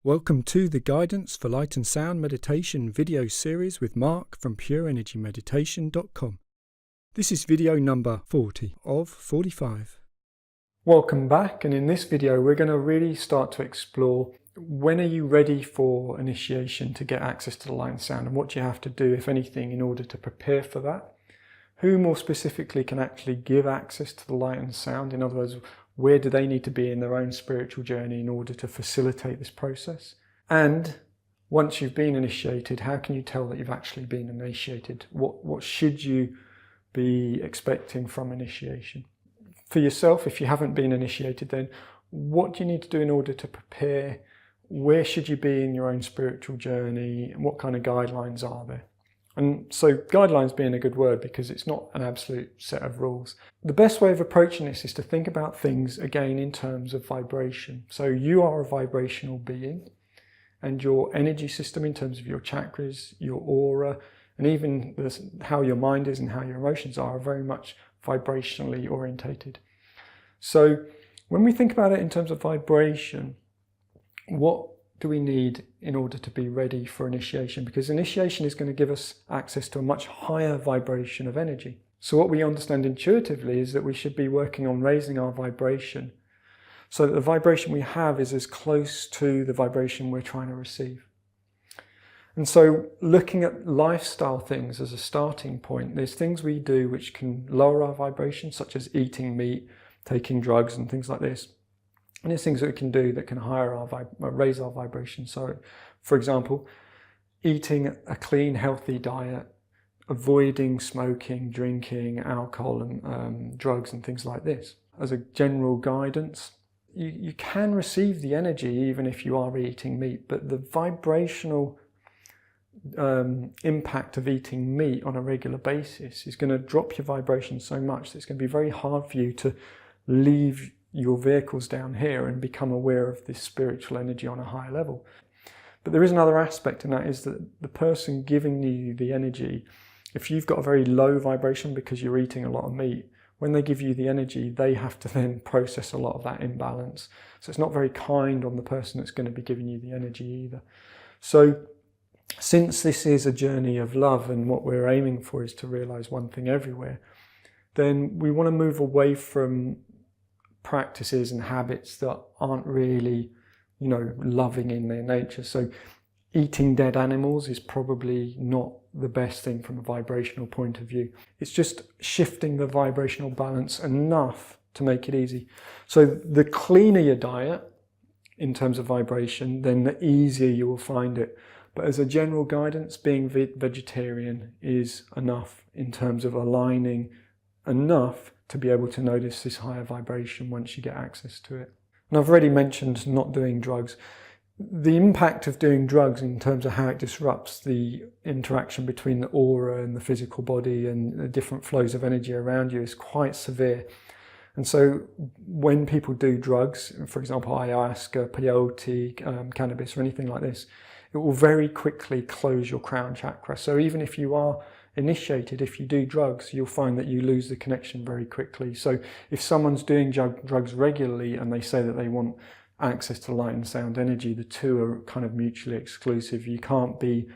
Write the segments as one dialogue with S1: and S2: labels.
S1: Welcome to the Guidance for Light and Sound Meditation video series with Mark from PureEnergyMeditation.com. This is video number 40 of 45. Welcome back, and in this video we're going to really start to explore when are you ready for initiation to get access to the light and sound, and what do you have to do, if anything, in order to prepare for that. Who more specifically can actually give access to the light and sound? In other words, where do they need to be in their own spiritual journey in order to facilitate this process? And once you've been initiated, how can you tell that you've actually been initiated? What should you be expecting from initiation? For yourself, if you haven't been initiated, then what do you need to do in order to prepare? Where should you be in your own spiritual journey? And what kind of guidelines are there? And so guidelines being a good word, because it's not an absolute set of rules. The best way of approaching this is to think about things again in terms of vibration. So you are a vibrational being, and your energy system in terms of your chakras, your aura, and even how your mind is and how your emotions are very much vibrationally orientated. So when we think about it in terms of vibration, what do we need in order to be ready for initiation? Because initiation is going to give us access to a much higher vibration of energy. So what we understand intuitively is that we should be working on raising our vibration so that the vibration we have is as close to the vibration we're trying to receive. And so looking at lifestyle things as a starting point, there's things we do which can lower our vibration, such as eating meat, taking drugs and things like this. And there's things that we can do that can raise our vibration. So, for example, eating a clean, healthy diet, avoiding smoking, drinking, alcohol and drugs and things like this. As a general guidance, you can receive the energy even if you are eating meat, but the vibrational impact of eating meat on a regular basis is going to drop your vibration so much that it's going to be very hard for you to leave your vehicles down here and become aware of this spiritual energy on a higher level. But there is another aspect, and that is that the person giving you the energy, if you've got a very low vibration because you're eating a lot of meat, when they give you the energy, they have to then process a lot of that imbalance. So it's not very kind on the person that's going to be giving you the energy either. So since this is a journey of love and what we're aiming for is to realize one thing everywhere, then we want to move away from practices and habits that aren't really, loving in their nature. So eating dead animals is probably not the best thing from a vibrational point of view. It's just shifting the vibrational balance enough to make it easy. So the cleaner your diet in terms of vibration, then the easier you will find it. But as a general guidance, being vegetarian is enough in terms of aligning enough to be able to notice this higher vibration once you get access to it. And I've already mentioned not doing drugs. The impact of doing drugs in terms of how it disrupts the interaction between the aura and the physical body and the different flows of energy around you is quite severe. And so when people do drugs, for example, ayahuasca, peyote, cannabis or anything like this, it will very quickly close your crown chakra. So even if you are initiated, if you do drugs, you'll find that you lose the connection very quickly. So if someone's doing drugs regularly and they say that they want access to light and sound energy, the two are kind of mutually exclusive. You can't be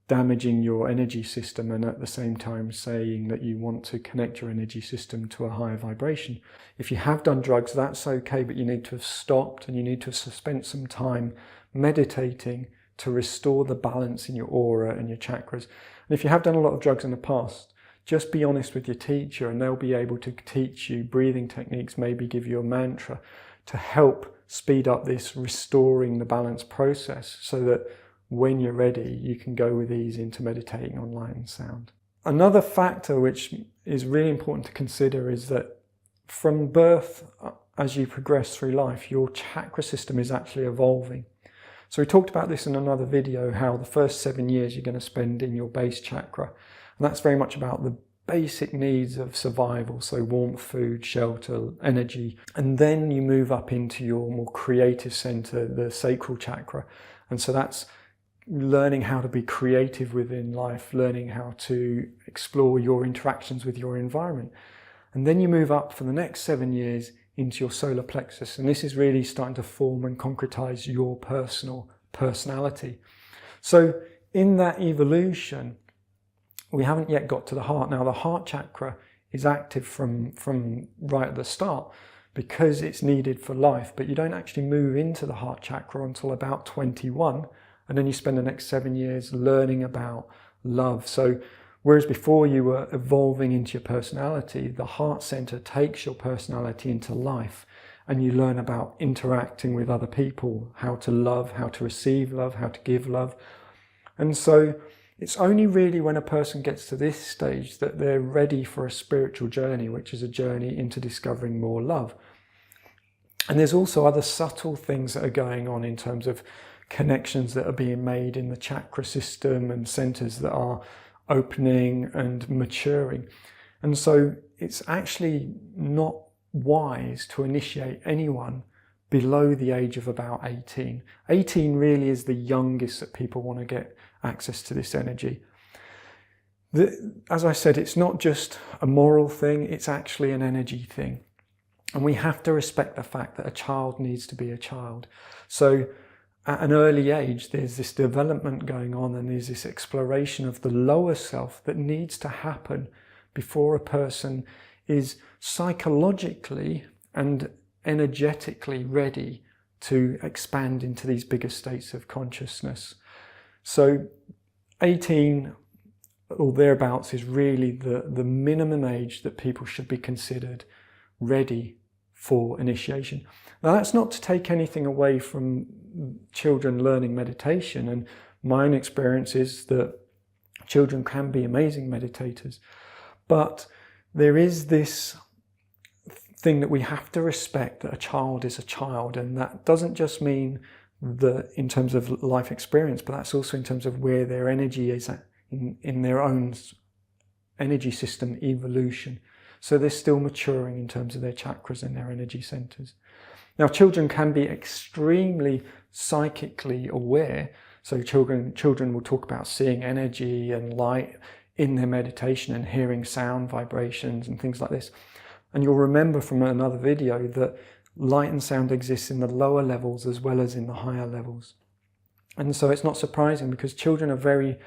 S1: damaging your energy system and at the same time saying that you want to connect your energy system to a higher vibration. If you have done drugs, that's okay, but you need to have stopped and you need to have spent some time meditating to restore the balance in your aura and your chakras. And if you have done a lot of drugs in the past, just be honest with your teacher and they'll be able to teach you breathing techniques, maybe give you a mantra to help speed up this restoring the balance process so that when you're ready, you can go with ease into meditating on light and sound. Another factor which is really important to consider is that from birth, as you progress through life, your chakra system is actually evolving. So we talked about this in another video, how the first 7 years you're going to spend in your base chakra. And that's very much about the basic needs of survival. So warmth, food, shelter, energy. And then you move up into your more creative center, the sacral chakra. And so that's learning how to be creative within life, learning how to explore your interactions with your environment. And then you move up for the next 7 years into your solar plexus, and this is really starting to form and concretize your personal personality. So in that evolution, we haven't yet got to the heart. Now the heart chakra is active from right at the start because it's needed for life, but you don't actually move into the heart chakra until about 21, and then you spend the next 7 years learning about love. So whereas before you were evolving into your personality, the heart center takes your personality into life, and you learn about interacting with other people, how to love, how to receive love, how to give love. And so it's only really when a person gets to this stage that they're ready for a spiritual journey, which is a journey into discovering more love. And there's also other subtle things that are going on in terms of connections that are being made in the chakra system and centers that are opening and maturing. And so it's actually not wise to initiate anyone below the age of about 18. 18 really is the youngest that people want to get access to this energy. As I said, it's not just a moral thing, it's actually an energy thing. And we have to respect the fact that a child needs to be a child. So at an early age, there's this development going on, and there's this exploration of the lower self that needs to happen before a person is psychologically and energetically ready to expand into these bigger states of consciousness. So 18 or thereabouts is really the minimum age that people should be considered ready for initiation. Now that's not to take anything away from children learning meditation, and my own experience is that children can be amazing meditators, but there is this thing that we have to respect, that a child is a child, and that doesn't just mean that in terms of life experience, but that's also in terms of where their energy is at in their own energy system evolution. So they're still maturing in terms of their chakras and their energy centers. Now children can be extremely psychically aware. So children will talk about seeing energy and light in their meditation and hearing sound vibrations and things like this. And you'll remember from another video that light and sound exists in the lower levels as well as in the higher levels. And so it's not surprising, because children are very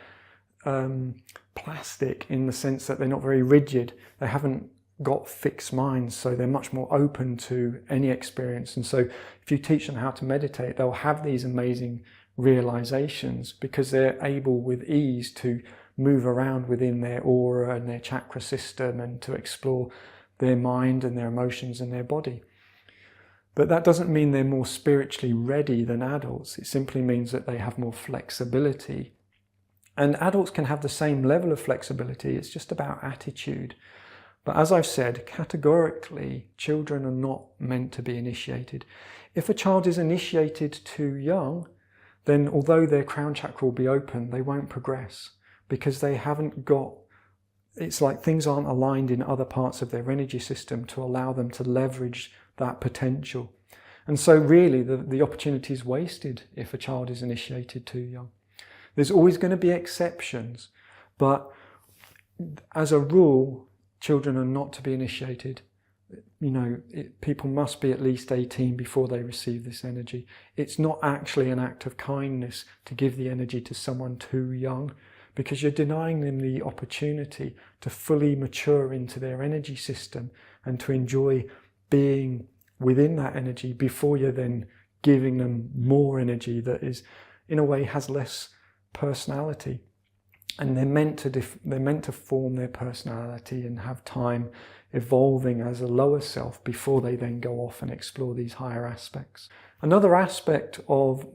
S1: plastic in the sense that they're not very rigid. They haven't got fixed minds, so they're much more open to any experience. And so if you teach them how to meditate, they'll have these amazing realizations because they're able with ease to move around within their aura and their chakra system and to explore their mind and their emotions and their body. But that doesn't mean they're more spiritually ready than adults. It simply means that they have more flexibility. And adults can have the same level of flexibility. It's just about attitude. But as I've said, categorically, children are not meant to be initiated. If a child is initiated too young, then although their crown chakra will be open, they won't progress because they haven't got, it's like things aren't aligned in other parts of their energy system to allow them to leverage that potential. And so really the opportunity is wasted if a child is initiated too young. There's always going to be exceptions, but as a rule, children are not to be initiated. You know, people must be at least 18 before they receive this energy. It's not actually an act of kindness to give the energy to someone too young, because you're denying them the opportunity to fully mature into their energy system and to enjoy being within that energy before you're then giving them more energy that is, in a way, has less personality. And they're meant to form their personality and have time evolving as a lower self before they then go off and explore these higher aspects. Another aspect of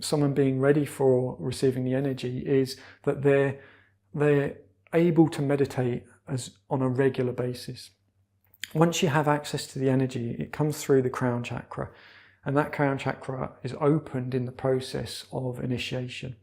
S1: someone being ready for receiving the energy is that they're able to meditate on a regular basis. Once you have access to the energy, it comes through the crown chakra, and that crown chakra is opened in the process of initiation.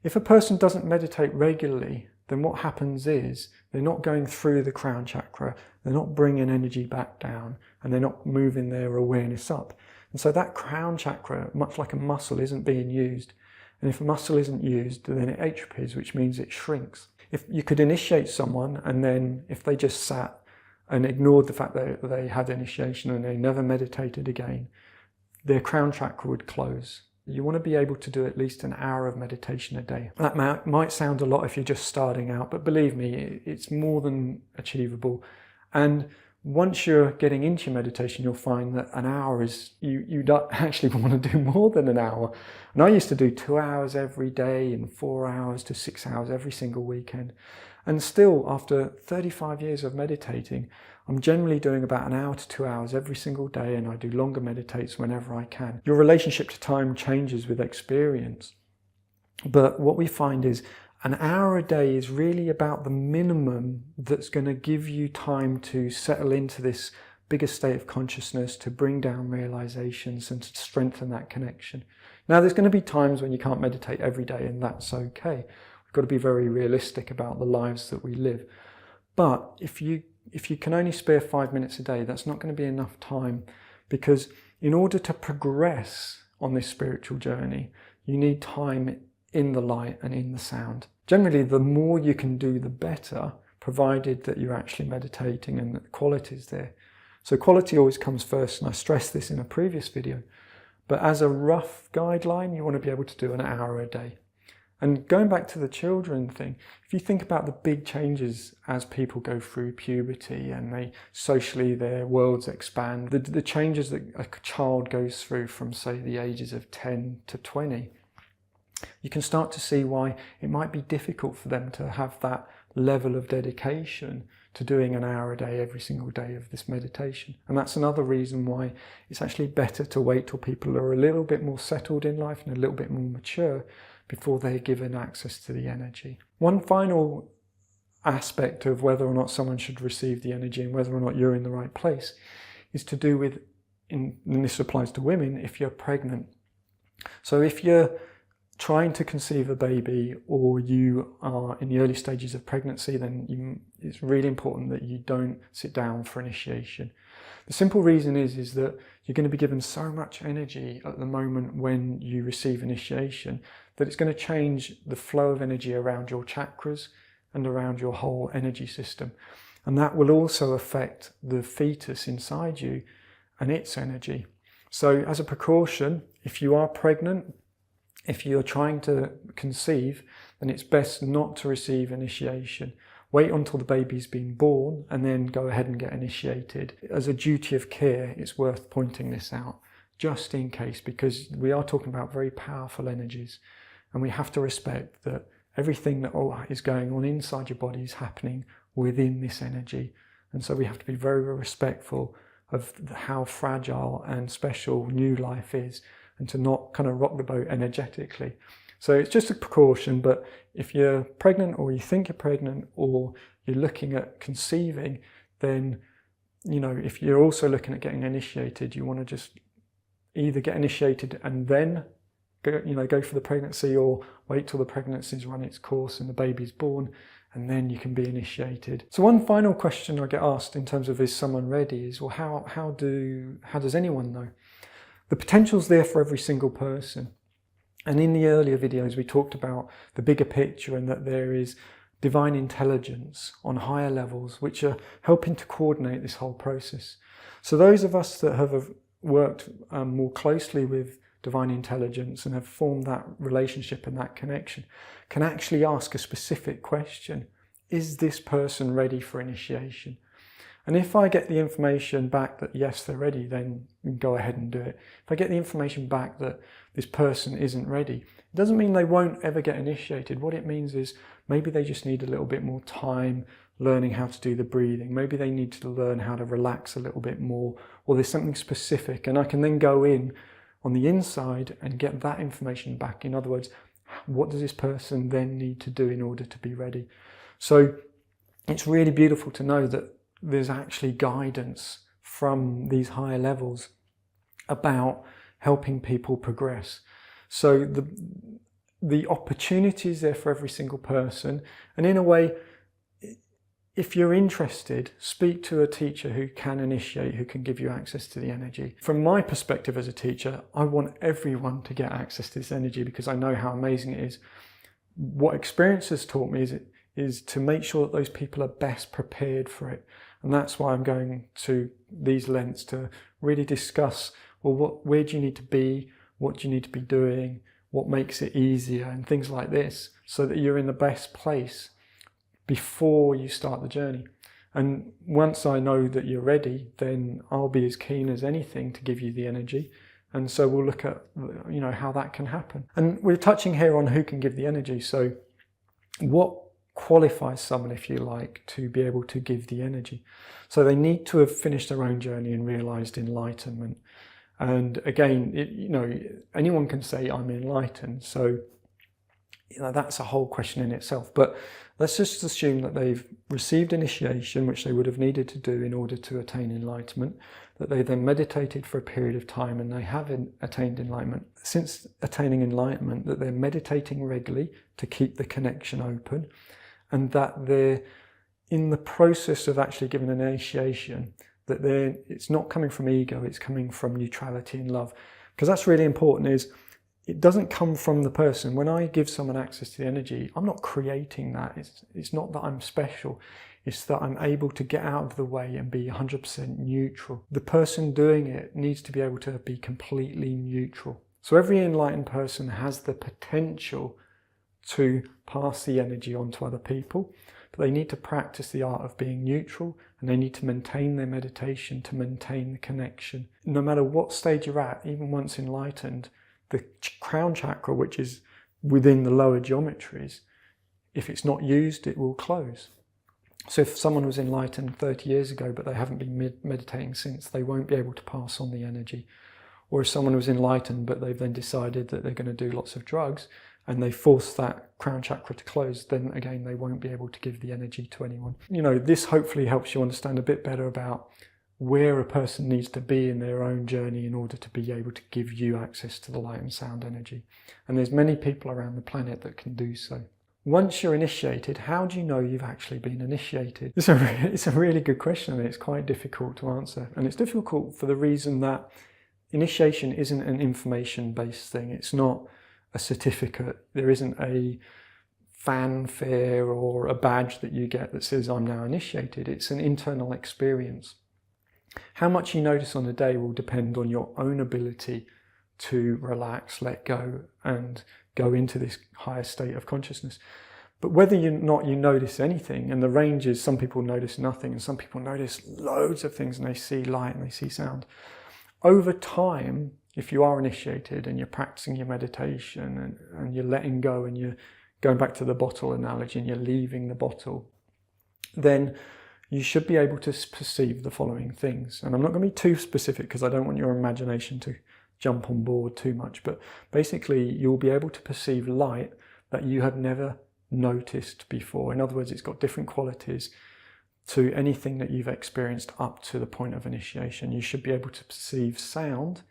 S1: If a person doesn't meditate regularly, then what happens is they're not going through the crown chakra, they're not bringing energy back down, and they're not moving their awareness up. And so that crown chakra, much like a muscle, isn't being used. And if a muscle isn't used, then it atrophies, which means it shrinks. If you could initiate someone, and then if they just sat and ignored the fact that they had initiation and they never meditated again, their crown chakra would close. You want to be able to do at least an hour of meditation a day. That might sound a lot if you're just starting out, but believe me, it's more than achievable. And once you're getting into meditation, you'll find that an hour is, you don't actually want to do more than an hour. And I used to do 2 hours every day and 4 hours to 6 hours every single weekend. And still, after 35 years of meditating, I'm generally doing about an hour to 2 hours every single day, and I do longer meditates whenever I can. Your relationship to time changes with experience. But what we find is an hour a day is really about the minimum that's going to give you time to settle into this bigger state of consciousness, to bring down realizations and to strengthen that connection. Now, there's going to be times when you can't meditate every day, and that's okay. We've got to be very realistic about the lives that we live. But if you can only spare 5 minutes a day, that's not going to be enough time, because in order to progress on this spiritual journey, you need time in the light and in the sound. Generally, the more you can do, the better, provided that you're actually meditating and that the quality is there. So quality always comes first, and I stressed this in a previous video. But as a rough guideline, you want to be able to do an hour a day. And going back to the children thing, if you think about the big changes as people go through puberty and socially their worlds expand, the changes that a child goes through from, say, the ages of 10 to 20, you can start to see why it might be difficult for them to have that level of dedication to doing an hour a day every single day of this meditation. And that's another reason why it's actually better to wait till people are a little bit more settled in life and a little bit more mature before they're given access to the energy. One final aspect of whether or not someone should receive the energy and whether or not you're in the right place is to do with, and this applies to women, if you're pregnant. So if you're trying to conceive a baby or you are in the early stages of pregnancy, then it's really important that you don't sit down for initiation. The simple reason is that you're going to be given so much energy at the moment when you receive initiation that it's going to change the flow of energy around your chakras and around your whole energy system. And that will also affect the fetus inside you and its energy. So as a precaution, if you are pregnant, if you're trying to conceive, then it's best not to receive initiation. Wait until the baby's been born and then go ahead and get initiated. As a duty of care, it's worth pointing this out, just in case, because we are talking about very powerful energies, and we have to respect that everything that is going on inside your body is happening within this energy. And so we have to be very, very respectful of how fragile and special new life is, and to not kind of rock the boat energetically. So it's just a precaution, but if you're pregnant or you think you're pregnant or you're looking at conceiving, then, if you're also looking at getting initiated, you want to just either get initiated and then go for the pregnancy, or wait till the pregnancy's run its course and the baby's born, and then you can be initiated. So one final question I get asked in terms of is someone ready is, well, how does anyone know? The potential's there for every single person. And in the earlier videos, we talked about the bigger picture and that there is divine intelligence on higher levels, which are helping to coordinate this whole process. So those of us that have worked more closely with divine intelligence and have formed that relationship and that connection can actually ask a specific question. Is this person ready for initiation? And if I get the information back that yes, they're ready, then we can go ahead and do it. If I get the information back that this person isn't ready, it doesn't mean they won't ever get initiated. What it means is maybe they just need a little bit more time learning how to do the breathing. Maybe they need to learn how to relax a little bit more, or there's something specific, and I can then go in on the inside and get that information back. In other words, what does this person then need to do in order to be ready? So it's really beautiful to know that there's actually guidance from these higher levels about helping people progress. So the opportunity is there for every single person, and in a way, if you're interested, speak to a teacher who can initiate, who can give you access to the energy. From my perspective as a teacher, I want everyone to get access to this energy because I know how amazing it is. What experience has taught me is to make sure that those people are best prepared for it. And that's why I'm going to these lengths to really discuss, well, where do you need to be? what do you need to be doing, what makes it easier, and things like this, so that you're in the best place before you start the journey. And once I know that you're ready, then I'll be as keen as anything to give you the energy. And so we'll look at, how that can happen. And we're touching here on who can give the energy. So what qualifies someone, if you like, to be able to give the energy? So they need to have finished their own journey and realized enlightenment. And again, anyone can say I'm enlightened. So, that's a whole question in itself. But let's just assume that they've received initiation, which they would have needed to do in order to attain enlightenment, that they then meditated for a period of time and they have attained enlightenment. Since attaining enlightenment, that they're meditating regularly to keep the connection open, and that they're in the process of actually giving an initiation, that it's not coming from ego, it's coming from neutrality and love. Because that's really important, is it doesn't come from the person. When I give someone access to the energy, I'm not creating that. It's not that I'm special. It's that I'm able to get out of the way and be 100% neutral. The person doing it needs to be able to be completely neutral. So every enlightened person has the potential to pass the energy on to other people, but they need to practice the art of being neutral, and they need to maintain their meditation to maintain the connection. No matter what stage you're at, even once enlightened, the crown chakra, which is within the lower geometries, if it's not used, it will close. So if someone was enlightened 30 years ago, but they haven't been meditating since, they won't be able to pass on the energy. Or if someone was enlightened, but they've then decided that they're going to do lots of drugs, and they force that crown chakra to close, then again, they won't be able to give the energy to anyone. This hopefully helps you understand a bit better about where a person needs to be in their own journey in order to be able to give you access to the light and sound energy. And there's many people around the planet that can do so. Once you're initiated, how do you know you've actually been initiated? It's a really good question, and it's quite difficult to answer. And it's difficult for the reason that initiation isn't an information-based thing. It's not a certificate. There isn't a fanfare or a badge that you get that says I'm now initiated. It's an internal experience. How much you notice on a day will depend on your own ability to relax, let go, and go into this higher state of consciousness. But whether or not you notice anything, and the range is some people notice nothing and some people notice loads of things and they see light and they see sound. Over time, if you are initiated and you're practicing your meditation and you're letting go and you're going back to the bottle analogy and you're leaving the bottle, then you should be able to perceive the following things. And I'm not going to be too specific because I don't want your imagination to jump on board too much, but basically you'll be able to perceive light that you have never noticed before. In other words, it's got different qualities to anything that you've experienced up to the point of initiation. You should be able to perceive sound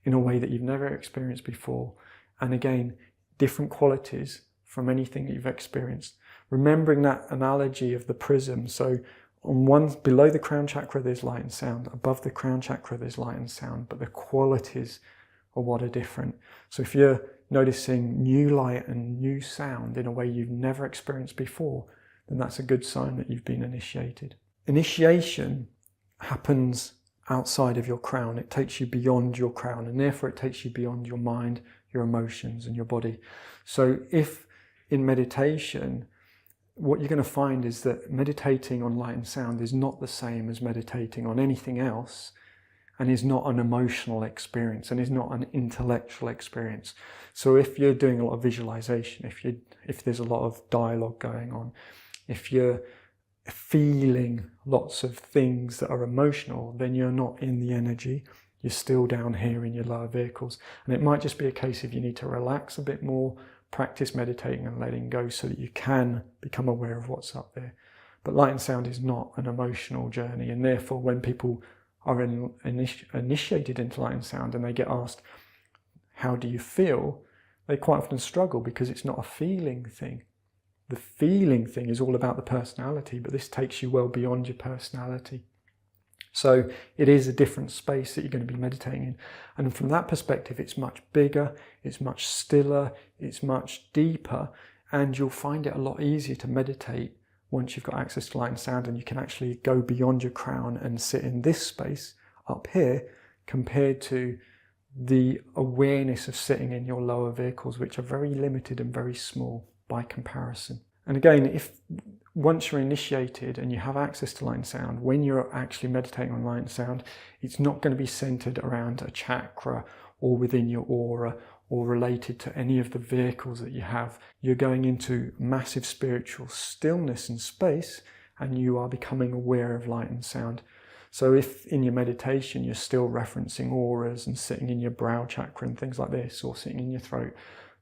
S1: in a way that you've never experienced before. And again, different qualities from anything that you've experienced. Remembering that analogy of the prism. So below the crown chakra there's light and sound, above the crown chakra there's light and sound, but the qualities are what are different. So if you're noticing new light and new sound in a way you've never experienced before, then that's a good sign that you've been initiated. Initiation happens outside of your crown. It takes you beyond your crown, and therefore it takes you beyond your mind, your emotions and your body. So if in meditation, what you're going to find is that meditating on light and sound is not the same as meditating on anything else, and is not an emotional experience, and is not an intellectual experience. So if you're doing a lot of visualization, if there's a lot of dialogue going on, if you're feeling lots of things that are emotional, then you're not in the energy. You're still down here in your lower vehicles. And it might just be a case of you need to relax a bit more, practice meditating and letting go so that you can become aware of what's up there. But light and sound is not an emotional journey, and therefore when people are initiated into light and sound and they get asked, how do you feel? They quite often struggle because it's not a feeling thing. The feeling thing is all about the personality, but this takes you well beyond your personality. So it is a different space that you're going to be meditating in. And from that perspective, it's much bigger, it's much stiller, it's much deeper, and you'll find it a lot easier to meditate once you've got access to light and sound, and you can actually go beyond your crown and sit in this space up here compared to the awareness of sitting in your lower vehicles, which are very limited and very small by comparison. And again, if once you're initiated and you have access to light and sound, when you're actually meditating on light and sound, it's not going to be centered around a chakra or within your aura or related to any of the vehicles that you have. You're going into massive spiritual stillness and space, and you are becoming aware of light and sound. So if in your meditation you're still referencing auras and sitting in your brow chakra and things like this, or sitting in your throat,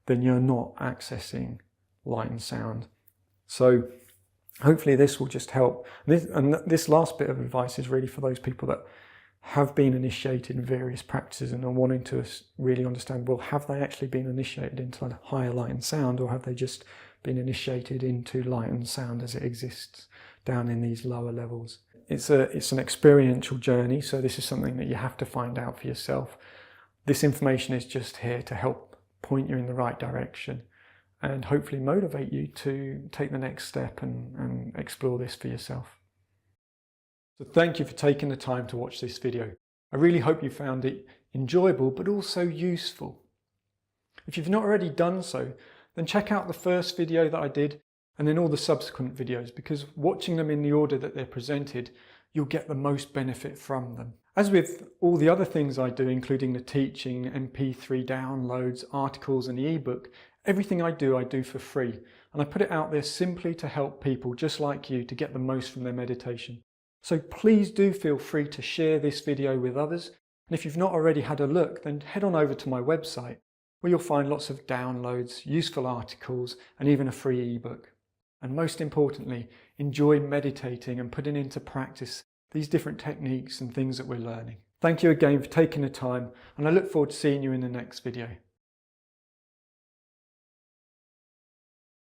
S1: then you're not accessing light and sound. So hopefully this will just help. This last bit of advice is really for those people that have been initiated in various practices and are wanting to really understand, well, have they actually been initiated into higher light and sound, or have they just been initiated into light and sound as it exists down in these lower levels? It's an experiential journey, so this is something that you have to find out for yourself. This information is just here to help point you in the right direction and hopefully motivate you to take the next step and explore this for yourself. So thank you for taking the time to watch this video. I really hope you found it enjoyable but also useful. If you've not already done so, then check out the first video that I did and then all the subsequent videos, because watching them in the order that they're presented, you'll get the most benefit from them. As with all the other things I do, including the teaching, MP3 downloads, articles and the ebook, everything I do for free, and I put it out there simply to help people just like you to get the most from their meditation. So please do feel free to share this video with others, and if you've not already had a look, then head on over to my website where you'll find lots of downloads, useful articles and even a free ebook. And most importantly, enjoy meditating and putting into practice these different techniques and things that we're learning. Thank you again for taking the time, and I look forward to seeing you in the next video.